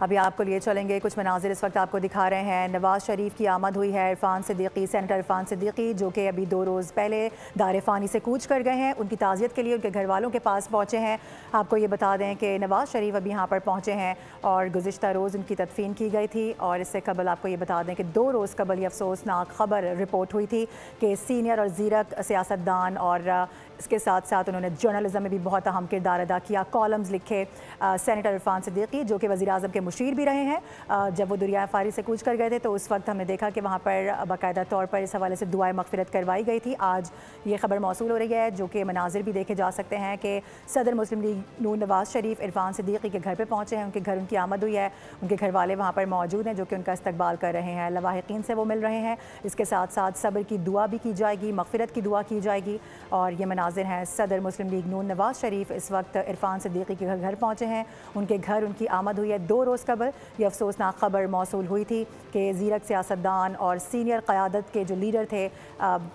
अभी आपको लिए चलेंगे कुछ मनाजिर इस वक्त आपको दिखा रहे हैं। नवाज़ शरीफ की आमद हुई है। इरफान सिद्दीकी, सेनेटर इरफान सिद्दीकी, जो कि अभी 2 रोज़ पहले दार फ़ानी से कूच कर गए हैं, उनकी ताज़ियत के लिए उनके घर वालों के पास पहुँचे हैं। आपको ये बता दें कि नवाज़ शरीफ अभी यहाँ पर पहुँचे हैं और गुज़िश्ता रोज़ उनकी तदफीन की गई थी। और इससे कबल आपको ये बता दें कि 2 रोज़ कबल ये अफसोसनाक खबर रिपोर्ट हुई थी कि सीनियर और ज़ीरक सियासतदान और इसके साथ साथ उन्होंने जर्नलिज्म में भी बहुत अहम किरदार अदा किया, कॉलम्स लिखे। सेनेटर इरफान सिद्दीकी जो कि वज़ीर-ए-आज़म के मुशीर भी रहे हैं, जब वो दुरिया फ़ारी से कूच कर गए थे तो उस वक्त हमने देखा कि वहाँ पर बाकायदा तौर पर इस हवाले से दुआए मग़फ़िरत करवाई गई थी। आज ये खबर मौसूल हो रही है, जो कि मनाजिर भी देखे जा सकते हैं कि सदर मुस्लिम लीग नून नवाज़ शरीफ इरफान सिद्दीकी के घर पर पहुँचे हैं। उनके घर उनकी आमद हुई है, उनके घर वाले वहाँ पर मौजूद हैं जो कि उनका इस्तकबाल कर रहे हैं। लवाहिकीन से वो मिल रहे हैं। इसके साथ साथ सब्र की दुआ भी की जाएगी, मग़फ़िरत की दुआ की जाएगी। और ये मनाजिर हैं, सदर मुस्लिम लीग नून नवाज़ शरीफ इस वक्त इरफान सिद्दीकी के घर पहुँचे हैं। उनके घर उनकी आमद हुई है। 2 रोज़ कबल ये अफसोसनाक खबर मौसूल हुई थी कि ज़ीरक सियासतदान और सीनियर क़यादत के जो लीडर थे,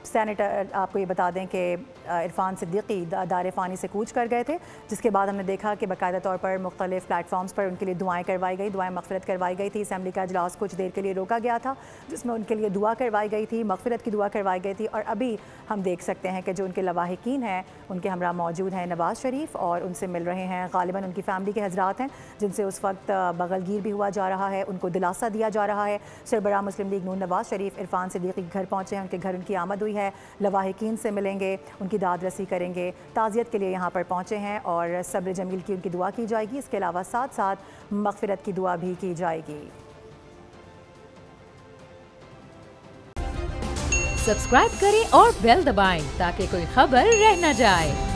सेनेटर, आपको ये बता दें कि इरफान सिद्दीकी दार फ़ानी से कूच कर गए थे, जिसके बाद हमने देखा कि बाकायदा तौर पर मुख्तलिफ़ प्लेटफॉर्म्स पर उनके लिए दुआएँ करवाई गई, दुआएँ मग़फ़िरत करवाई गई थी। असम्बली का इजलास कुछ देर के लिए रोका गया था, जिसमें उनके लिए दुआ करवाई गई थी, मग़फ़िरत की दुआ करवाई गई थी। और अभी हम देख सकते हैं कि जो उनके लवाहिकीन हैं उनके हमरा मौजूद हैं नवाज़ शरीफ और उनसे मिल रहे हैं। ग़ालिबन उनकी फ़ैमिली के हज़रात हैं जिनसे उस वक्त बगलगीर भी हुआ जा रहा है, उनको दिलासा दिया जा रहा है। सरबराह मुस्लिम लीग नून नवाज़ शरीफ इरफान सिद्दीकी के घर पहुँचे हैं, उनके घर उनकी आमद हुई है। लवाहिकीन से मिलेंगे, उनकी दाद रसी करेंगे, ताज़ियत के लिए यहाँ पर पहुँचे हैं और सब्र जमील की उनकी दुआ की जाएगी। इसके अलावा साथ साथ मग़फ़िरत की दुआ भी की जाएगी। सब्सक्राइब करें और बेल दबाएं ताकि कोई खबर रह न जाए।